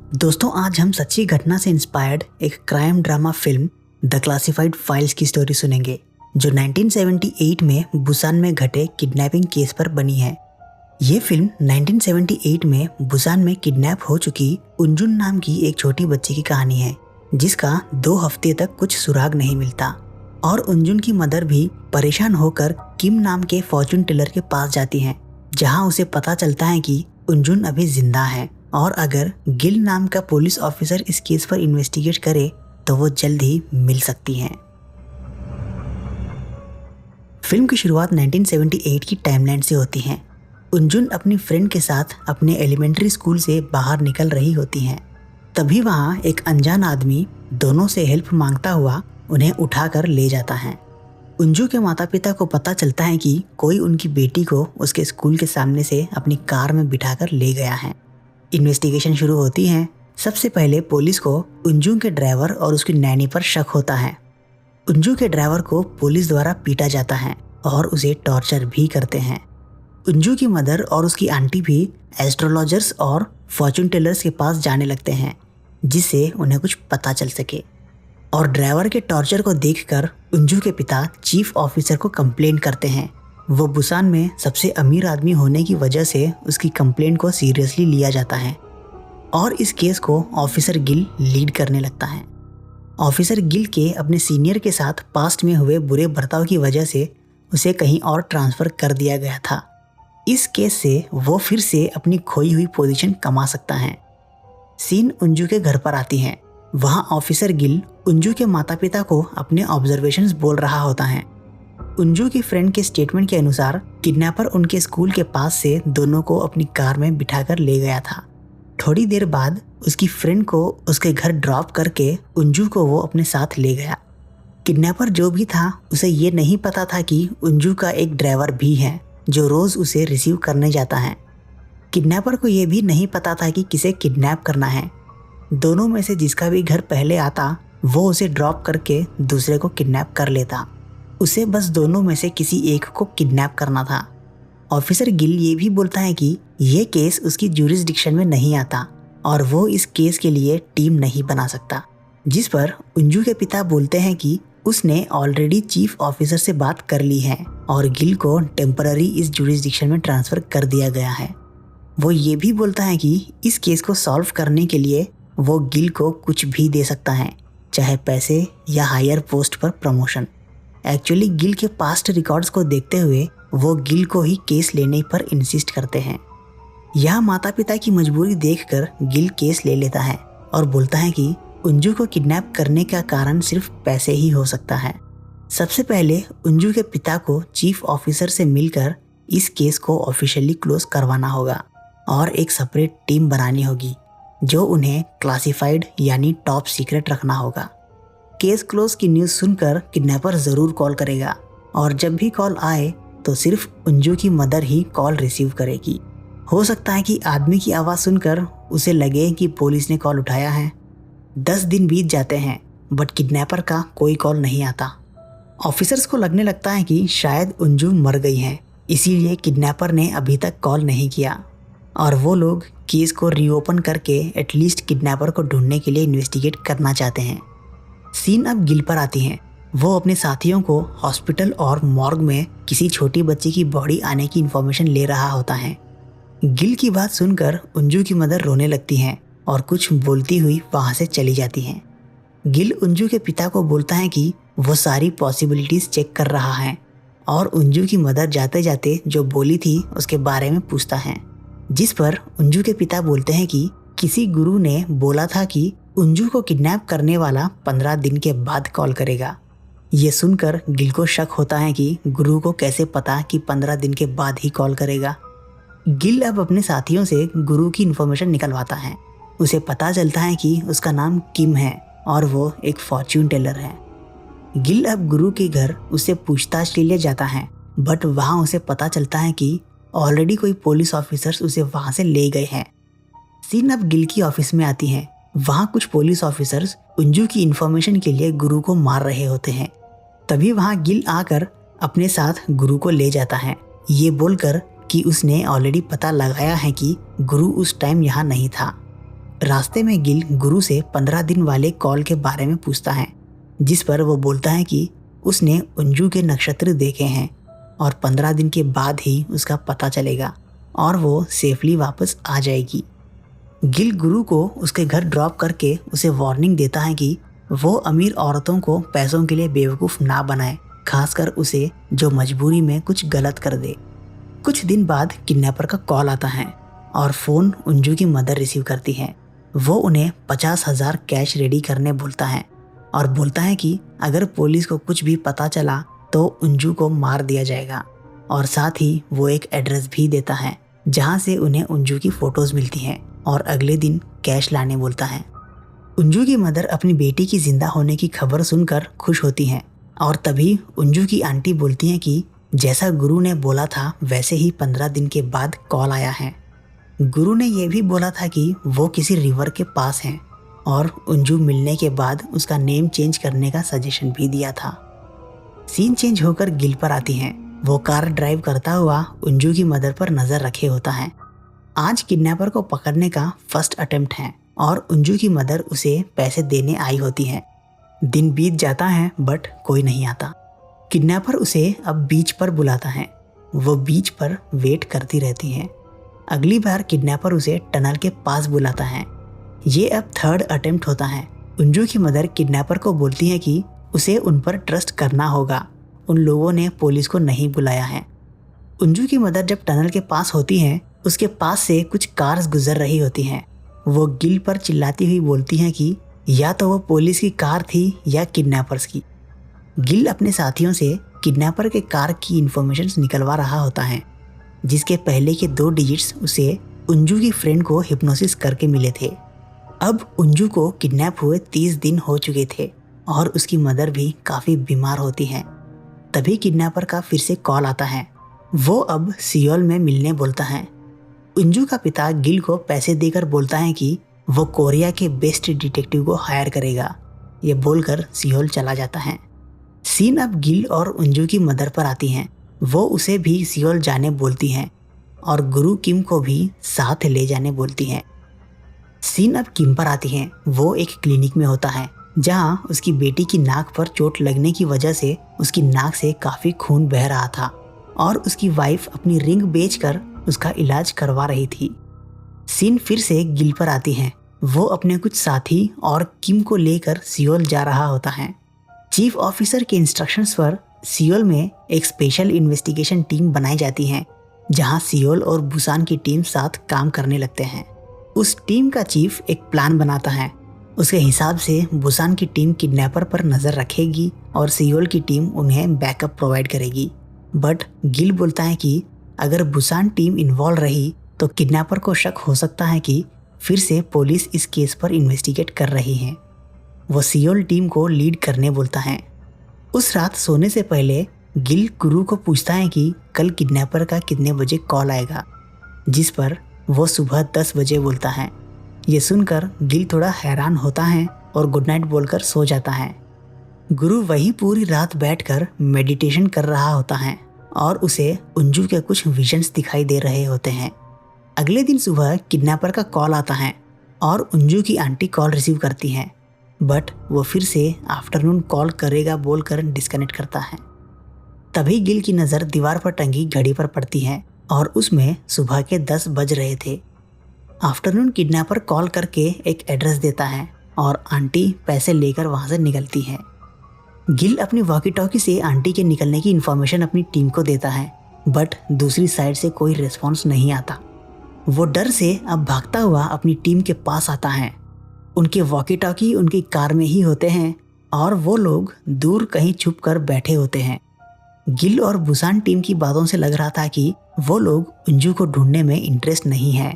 दोस्तों, आज हम सच्ची घटना से इंस्पायर्ड एक crime drama film the classified files की स्टोरी सुनेंगे, जो 1978 में बुसान में घटे किडनैपिंग केस पर बनी है। ये फिल्म 1978 में बुसान में किडनैप हो चुकी उंजुन नाम की एक छोटी बच्ची की कहानी है, जिसका 2 हफ्ते तक कुछ सुराग नहीं मिलता। और उंजुन की मदर भी परेशान होकर किम नाम के फॉर्चून टेलर के पास जाती हैं, जहां उसे पता चलता है कि उंजुन अभी जिंदा है और अगर गिल नाम का पुलिस ऑफिसर इस केस पर इन्वेस्टिगेट करे तो वो जल्द ही मिल सकती हैं। फिल्म की शुरुआत 1978 की टाइमलाइन से होती है। उंजुन अपनी फ्रेंड के साथ अपने एलिमेंट्री स्कूल से बाहर निकल रही होती हैं। तभी वहाँ एक अनजान आदमी दोनों से हेल्प मांगता हुआ उन्हें उठाकर ले जाता है। उंजू के माता पिता को पता चलता है कि कोई उनकी बेटी को उसके स्कूल के सामने से अपनी कार में बिठाकर ले गया है। इन्वेस्टिगेशन शुरू होती है। सबसे पहले पुलिस को उंजू के ड्राइवर और उसकी नैनी पर शक होता है। उंजू के ड्राइवर को पुलिस द्वारा पीटा जाता है और उसे टॉर्चर भी करते हैं। उंजू की मदर और उसकी आंटी भी एस्ट्रोलॉजर्स और फॉर्चून टेलर्स के पास जाने लगते हैं, जिससे उन्हें कुछ पता चल सके। और ड्राइवर के टॉर्चर को देखकर उंजू के पिता चीफ ऑफिसर को कंप्लेंट करते हैं। वो बुसान में सबसे अमीर आदमी होने की वजह से उसकी कंप्लेंट को सीरियसली लिया जाता है और इस केस को ऑफिसर गिल लीड करने लगता है। ऑफिसर गिल के अपने सीनियर के साथ पास्ट में हुए बुरे बर्ताव की वजह से उसे कहीं और ट्रांसफ़र कर दिया गया था। इस केस से वो फिर से अपनी खोई हुई पोजीशन कमा सकता है। सीन उंजू के घर पर आती है। वहाँ ऑफिसर गिल उंजू के माता पिता को अपने ऑब्जर्वेशंस बोल रहा होता है। उंजू की फ्रेंड के स्टेटमेंट के अनुसार किडनैपर उनके स्कूल के पास से दोनों को अपनी कार में बिठाकर ले गया था। थोड़ी देर बाद उसकी फ्रेंड को उसके घर ड्रॉप करके उंजू को वो अपने साथ ले गया। किडनैपर जो भी था उसे ये नहीं पता था कि उंजू का एक ड्राइवर भी है जो रोज़ उसे रिसीव करने जाता है। किडनैपर को ये भी नहीं पता था कि किसे किडनैप करना है। दोनों में से जिसका भी घर पहले आता वो उसे ड्रॉप करके दूसरे को किडनैप कर लेता। उसे बस दोनों में से किसी एक को किडनैप करना था। ऑफिसर गिल ये भी बोलता है कि ये केस उसकी ज्यूरिसडिक्शन में नहीं आता और वो इस केस के लिए टीम नहीं बना सकता, जिस पर उंजू के पिता बोलते हैं कि उसने ऑलरेडी चीफ ऑफिसर से बात कर ली है और गिल को टेम्पररी इस ज्यूरिसडिक्शन में ट्रांसफ़र कर दिया गया है। वो ये भी बोलता है कि इस केस को सॉल्व करने के लिए वो गिल को कुछ भी दे सकता है, चाहे पैसे या हायर पोस्ट पर प्रमोशन। एक्चुअली गिल के पास्ट रिकॉर्ड्स को देखते हुए वो गिल को ही केस लेने पर इंसिस्ट करते हैं। यह माता पिता की मजबूरी देखकर गिल केस ले लेता है और बोलता है कि उंजू को किडनैप करने का कारण सिर्फ पैसे ही हो सकता है। सबसे पहले उंजू के पिता को चीफ ऑफिसर से मिलकर इस केस को ऑफिशियली क्लोज करवाना होगा और एक सेपरेट टीम बनानी होगी जो उन्हें क्लासिफाइड यानी टॉप सीक्रेट रखना होगा। केस क्लोज की न्यूज़ सुनकर किडनैपर ज़रूर कॉल करेगा और जब भी कॉल आए तो सिर्फ उंजू की मदर ही कॉल रिसीव करेगी। हो सकता है कि आदमी की आवाज़ सुनकर उसे लगे कि पुलिस ने कॉल उठाया है। 10 दिन बीत जाते हैं बट किडनैपर का कोई कॉल नहीं आता। ऑफिसर्स को लगने लगता है कि शायद उंजू मर गई है, इसीलिए किडनैपर ने अभी तक कॉल नहीं किया और वो लोग केस को रीओपन करके एटलीस्ट किडनैपर को ढूंढने के लिए इन्वेस्टिगेट करना चाहते हैं। सीन अब गिल पर आती हैं। वो अपने साथियों को हॉस्पिटल और मॉर्ग में किसी छोटी बच्ची की बॉडी आने की इन्फॉर्मेशन ले रहा होता है। गिल की बात सुनकर उंजू की मदर रोने लगती हैं और कुछ बोलती हुई वहाँ से चली जाती हैं। गिल उंजू के पिता को बोलता है कि वो सारी पॉसिबिलिटीज़ चेक कर रहा है और उंजू की मदर जाते जाते जो बोली थी उसके बारे में पूछता है, जिस पर उंजू के पिता बोलते हैं कि किसी गुरु ने बोला था कि उंजू को किडनैप करने वाला 15 दिन के बाद कॉल करेगा। ये सुनकर गिल को शक होता है कि गुरु को कैसे पता कि 15 दिन के बाद ही कॉल करेगा। गिल अब अपने साथियों से गुरु की इन्फॉर्मेशन निकलवाता है। उसे पता चलता है कि उसका नाम किम है और वो एक फॉर्च्यून टेलर है। गिल अब गुरु के घर उससे पूछताछ के लिए जाता है बट वहाँ उसे पता चलता है कि ऑलरेडी कोई पुलिस ऑफिसर्स उसे वहाँ से ले गए हैं। सीन अब गिल की ऑफिस में आती है। वहाँ कुछ पुलिस ऑफिसर्स उंजू की इन्फॉर्मेशन के लिए गुरु को मार रहे होते हैं। तभी वहाँ गिल आकर अपने साथ गुरु को ले जाता है, ये बोलकर कि उसने ऑलरेडी पता लगाया है कि गुरु उस टाइम यहाँ नहीं था। रास्ते में गिल गुरु से 15 दिन वाले कॉल के बारे में पूछता है, जिस पर वो बोलता है कि उसने अंजू के नक्षत्र देखे हैं और 15 दिन के बाद ही उसका पता चलेगा और वो सेफली वापस आ जाएगी। गिल गुरु को उसके घर ड्रॉप करके उसे वार्निंग देता है कि वो अमीर औरतों को पैसों के लिए बेवकूफ़ ना बनाए, खासकर उसे जो मजबूरी में कुछ गलत कर दे। कुछ दिन बाद किडनैपर का कॉल आता है और फ़ोन अंजू की मदर रिसीव करती है। वो उन्हें 50,000 कैश रेडी करने बोलता है और बोलता है कि अगर पुलिस को कुछ भी पता चला तो अंजू को मार दिया जाएगा, और साथ ही वो एक एड्रेस भी देता है जहाँ से उन्हें अंजू की फ़ोटोज़ मिलती हैं और अगले दिन कैश लाने बोलता है। अंजू की मदर अपनी बेटी की जिंदा होने की खबर सुनकर खुश होती हैं और तभी अंजू की आंटी बोलती हैं कि जैसा गुरु ने बोला था वैसे ही 15 दिन के बाद कॉल आया है। गुरु ने यह भी बोला था कि वो किसी रिवर के पास हैं और अंजू मिलने के बाद उसका नेम चेंज करने का सजेशन भी दिया था। सीन चेंज होकर गिल पर आती हैं। वो कार ड्राइव करता हुआ अंजू की मदर पर नज़र रखे होता है। आज किडनैपर को पकड़ने का फर्स्ट अटेम्प्ट है और अंजू की मदर उसे पैसे देने आई होती है। दिन बीत जाता है बट कोई नहीं आता। किडनैपर उसे अब बीच पर बुलाता है। वो बीच पर वेट करती रहती है। अगली बार किडनैपर उसे टनल के पास बुलाता है। ये अब थर्ड अटेम्प्ट होता है। अंजू की मदर किडनैपर को बोलती है कि उसे उन पर ट्रस्ट करना होगा, उन लोगों ने पुलिस को नहीं बुलाया है। अंजू की मदर जब टनल के पास होती हैं, उसके पास से कुछ कार्स गुजर रही होती हैं। वो गिल पर चिल्लाती हुई बोलती हैं कि या तो वो पुलिस की कार थी या किडनैपर्स की। गिल अपने साथियों से किडनैपर के कार की इन्फॉर्मेशन निकलवा रहा होता है, जिसके पहले के 2 डिजिट्स उसे अंजू की फ्रेंड को हिप्नोसिस करके मिले थे। अब अंजू को किडनैप हुए 30 दिन हो चुके थे और उसकी मदर भी काफ़ी बीमार होती है। तभी किडनैपर का फिर से कॉल आता है। वो अब सियोल में मिलने बोलता है। अंजू का पिता गिल को पैसे देकर बोलता है कि वो कोरिया के बेस्ट डिटेक्टिव को हायर करेगा। ये बोलकर सियोल चला जाता है। सीन अब गिल और अंजू की मदर पर आती हैं। वो उसे भी सियोल जाने बोलती हैं और गुरु किम को भी साथ ले जाने बोलती हैं। सीन अब किम पर आती हैं। वो एक क्लिनिक में होता है जहाँ उसकी बेटी की नाक पर चोट लगने की वजह से उसकी नाक से काफ़ी खून बह रहा था और उसकी वाइफ अपनी रिंग बेचकर उसका इलाज करवा रही थी। सीन फिर से गिल पर आती है। वो अपने कुछ साथी और किम को लेकर सियोल जा रहा होता है। चीफ ऑफिसर के इंस्ट्रक्शंस पर सियोल में एक स्पेशल इन्वेस्टिगेशन टीम बनाई जाती है, जहां सियोल और बुसान की टीम साथ काम करने लगते हैं। उस टीम का चीफ एक प्लान बनाता है। उसके हिसाब से बुसान की टीम किडनैपर पर नज़र रखेगी और सियोल की टीम उन्हें बैकअप प्रोवाइड करेगी। बट गिल बोलता है कि अगर बुसान टीम इन्वॉल्व रही तो किडनैपर को शक हो सकता है कि फिर से पुलिस इस केस पर इन्वेस्टिगेट कर रही है। वो सियोल टीम को लीड करने बोलता है। उस रात सोने से पहले गिल गुरु को पूछता है कि कल किडनैपर का कितने बजे कॉल आएगा, जिस पर वो सुबह 10 बजे बोलता है। ये सुनकर गिल थोड़ा हैरान होता है और गुड नाइट बोलकर सो जाता है। गुरु वही पूरी रात बैठकर मेडिटेशन कर रहा होता है और उसे अंजू के कुछ विजन्स दिखाई दे रहे होते हैं। अगले दिन सुबह किडनैपर का कॉल आता है और अंजू की आंटी कॉल रिसीव करती हैं, बट वो फिर से आफ्टरनून कॉल करेगा बोलकर डिस्कनेक्ट करता है। तभी गिल की नज़र दीवार पर टंगी घड़ी पर पड़ती है और उसमें सुबह के 10 बज रहे थे। आफ्टरनून किडनैपर कॉल करके एक एड्रेस देता है और आंटी पैसे लेकर वहाँ से निकलती है। गिल अपनी वॉकी टॉकी से आंटी के निकलने की इन्फॉर्मेशन अपनी टीम को देता है, बट दूसरी साइड से कोई रिस्पॉन्स नहीं आता। वो डर से अब भागता हुआ अपनी टीम के पास आता है। उनके वॉकी टॉकी उनकी कार में ही होते हैं और वो लोग दूर कहीं छुप कर बैठे होते हैं। गिल और बुसान टीम की बातों से लग रहा था कि वो लोग अंजू को ढूंढने में इंटरेस्ट नहीं है।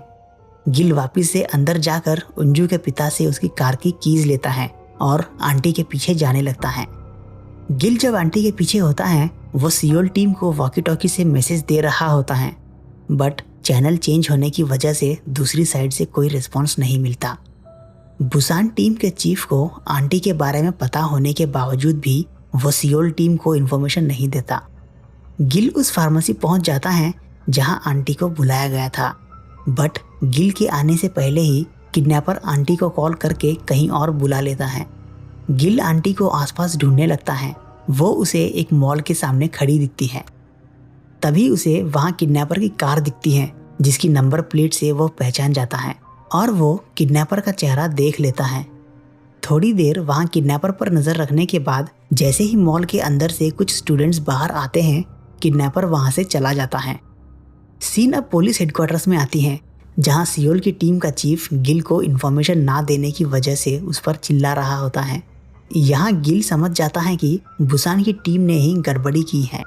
गिल वापस से अंदर जाकर अंजू के पिता से उसकी कार की कीज लेता है और आंटी के पीछे जाने लगता है। गिल जब आंटी के पीछे होता है, वो सियोल टीम को वॉकी टॉकी से मैसेज दे रहा होता है, बट चैनल चेंज होने की वजह से दूसरी साइड से कोई रिस्पॉन्स नहीं मिलता। बुसान टीम के चीफ को आंटी के बारे में पता होने के बावजूद भी वो सियोल टीम को इन्फॉर्मेशन नहीं देता। गिल उस फार्मेसी पहुंच जाता है जहां आंटी को बुलाया गया था, बट गिल के आने से पहले ही किडनैपर आंटी को कॉल करके कहीं और बुला लेता है। गिल आंटी को आसपास ढूंढने लगता है। वो उसे एक मॉल के सामने खड़ी दिखती है। तभी उसे वहाँ किडनैपर की कार दिखती है, जिसकी नंबर प्लेट से वो पहचान जाता है और वो किडनैपर का चेहरा देख लेता है। थोड़ी देर वहाँ किडनैपर पर नजर रखने के बाद जैसे ही मॉल के अंदर से कुछ स्टूडेंट्स बाहर आते हैं, किडनैपर वहाँ से चला जाता है। सीन अब पुलिस हेडक्वार्टर्स में आती है, जहाँ सियोल की टीम का चीफ गिल को इन्फॉर्मेशन ना देने की वजह से उस पर चिल्ला रहा होता है। यहाँ गिल समझ जाता है कि बुसान की टीम ने ही गड़बड़ी की है।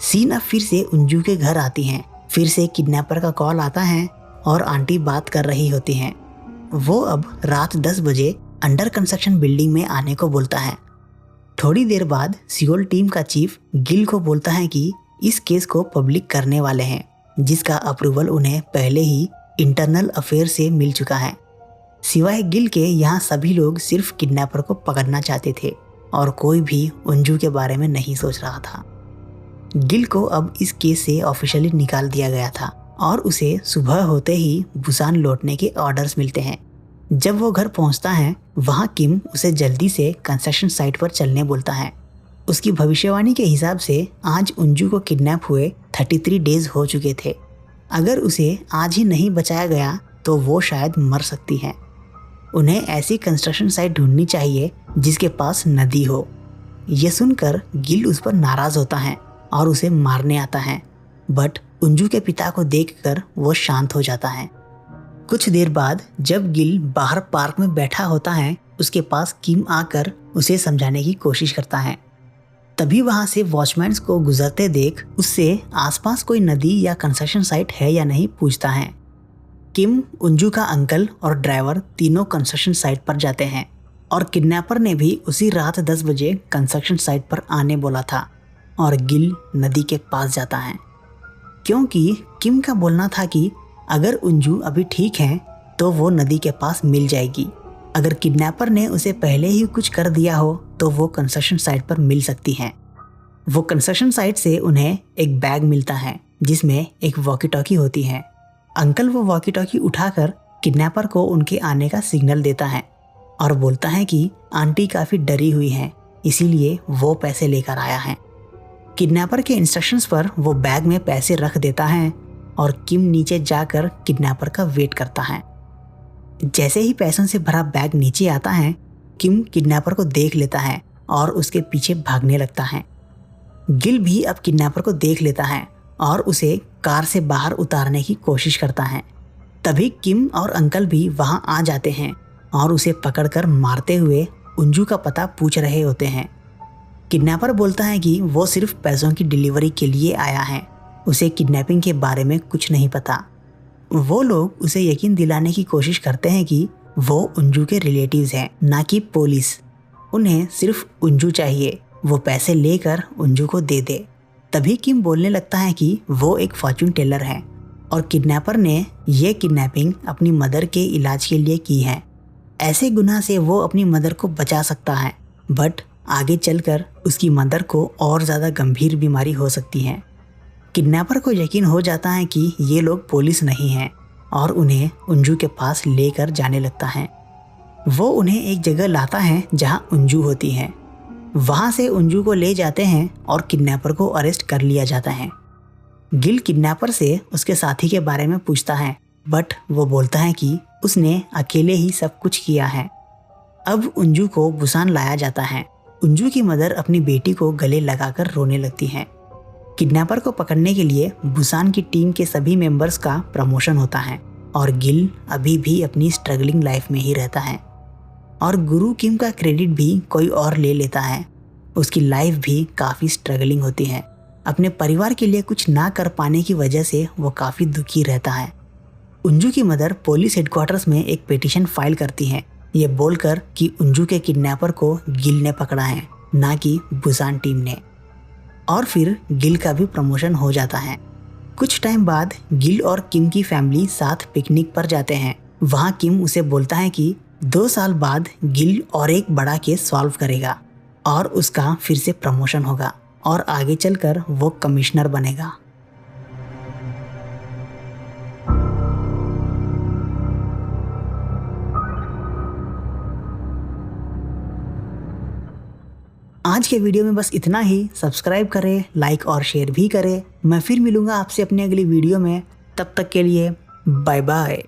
सीन अब फिर से उंजू के घर आती हैं। फिर से किडनैपर का कॉल आता है और आंटी बात कर रही होती हैं। वो अब रात 10 बजे अंडर कंस्ट्रक्शन बिल्डिंग में आने को बोलता है। थोड़ी देर बाद सियोल टीम का चीफ गिल को बोलता है कि इस केस को पब्लिक करने वाले हैं, जिसका अप्रूवल उन्हें पहले ही इंटरनल अफेयर से मिल चुका है। सिवाय गिल के यहाँ सभी लोग सिर्फ किडनैपर को पकड़ना चाहते थे और कोई भी उंजू के बारे में नहीं सोच रहा था। गिल को अब इस केस से ऑफिशियली निकाल दिया गया था और उसे सुबह होते ही बुसान लौटने के ऑर्डर्स मिलते हैं। जब वो घर पहुंचता है, वहाँ किम उसे जल्दी से कंस्ट्रक्शन साइट पर चलने बोलता है। उसकी भविष्यवाणी के हिसाब से आज उंजू को किडनैप हुए 33 डेज हो चुके थे। अगर उसे आज ही नहीं बचाया गया तो वो शायद मर सकती है। उन्हें ऐसी कंस्ट्रक्शन साइट ढूंढनी चाहिए जिसके पास नदी हो। ये सुनकर गिल उस पर नाराज होता है और उसे मारने आता है, बट उंजू के पिता को देखकर वो शांत हो जाता है। कुछ देर बाद जब गिल बाहर पार्क में बैठा होता है, उसके पास किम आकर उसे समझाने की कोशिश करता है। तभी वहां से वॉचमैन को गुजरते देख उससे आसपास कोई नदी या कंस्ट्रक्शन साइट है या नहीं पूछता है। किम, उंजू का अंकल और ड्राइवर तीनों कंस्ट्रक्शन साइट पर जाते हैं और किडनैपर ने भी उसी रात 10 बजे कंस्ट्रक्शन साइट पर आने बोला था और गिल नदी के पास जाता है, क्योंकि किम का बोलना था कि अगर उंजू अभी ठीक है तो वो नदी के पास मिल जाएगी। अगर किडनैपर ने उसे पहले ही कुछ कर दिया हो तो वो कंस्ट्रक्शन साइट पर मिल सकती हैं। वो कंस्ट्रक्शन साइट से उन्हें एक बैग मिलता है जिसमें एक वॉकी टॉकी होती है। अंकल वो वॉकी टॉकी उठाकर किडनैपर को उनके आने का सिग्नल देता है और बोलता है कि आंटी काफ़ी डरी हुई हैं, इसीलिए वो पैसे लेकर आया है। किडनैपर के इंस्ट्रक्शंस पर वो बैग में पैसे रख देता है और किम नीचे जाकर किडनैपर का वेट करता है। जैसे ही पैसों से भरा बैग नीचे आता है, किम किडनैपर को देख लेता है और उसके पीछे भागने लगता है। गिल भी अब किडनैपर को देख लेता है और उसे कार से बाहर उतारने की कोशिश करता है। तभी किम और अंकल भी वहां आ जाते हैं और उसे पकड़कर मारते हुए उंजू का पता पूछ रहे होते हैं। किडनैपर बोलता है कि वो सिर्फ पैसों की डिलीवरी के लिए आया है, उसे किडनैपिंग के बारे में कुछ नहीं पता। वो लोग उसे यकीन दिलाने की कोशिश करते हैं कि वो उंजू के रिलेटिव्स हैं, ना कि पुलिस। उन्हें सिर्फ उंजू चाहिए, वो पैसे लेकर उंजू को दे दे। तभी किम बोलने लगता है कि वो एक फॉर्च्यून टेलर है और किडनैपर ने ये किडनैपिंग अपनी मदर के इलाज के लिए की है। ऐसे गुनाह से वो अपनी मदर को बचा सकता है, बट आगे चलकर उसकी मदर को और ज़्यादा गंभीर बीमारी हो सकती है। किडनैपर को यकीन हो जाता है कि ये लोग पुलिस नहीं हैं और उन्हें उंजू के पास लेकर जाने लगता है। वो उन्हें एक जगह लाता है जहाँ उंजू होती है। वहाँ से उंजू को ले जाते हैं और किडनैपर को अरेस्ट कर लिया जाता है। गिल किडनैपर से उसके साथी के बारे में पूछता है, बट वो बोलता है कि उसने अकेले ही सब कुछ किया है। अब उंजू को बुसान लाया जाता है। उंजू की मदर अपनी बेटी को गले लगाकर रोने लगती है। किडनैपर को पकड़ने के लिए बुसान की टीम के सभी मेंबर्स का प्रमोशन होता है और गिल अभी भी अपनी स्ट्रगलिंग लाइफ में ही रहता है और गुरु किम का क्रेडिट भी कोई और ले लेता है। उसकी लाइफ भी काफ़ी स्ट्रगलिंग होती है। अपने परिवार के लिए कुछ ना कर पाने की वजह से वो काफ़ी दुखी रहता है। उंजू की मदर पुलिस हेडक्वार्टर्स में एक पिटीशन फाइल करती है, ये बोलकर कि उंजू के किडनैपर को गिल ने पकड़ा है, ना कि बुसान टीम ने। और फिर गिल का भी प्रमोशन हो जाता है। कुछ टाइम बाद गिल और किम की फैमिली साथ पिकनिक पर जाते हैं। वहाँ किम उसे बोलता है कि 2 साल बाद गिल और एक बड़ा केस सॉल्व करेगा और उसका फिर से प्रमोशन होगा और आगे चलकर वो कमिश्नर बनेगा। आज के वीडियो में बस इतना ही। सब्सक्राइब करें, लाइक और शेयर भी करें। मैं फिर मिलूंगा आपसे अपनी अगली वीडियो में। तब तक के लिए बाय बाय।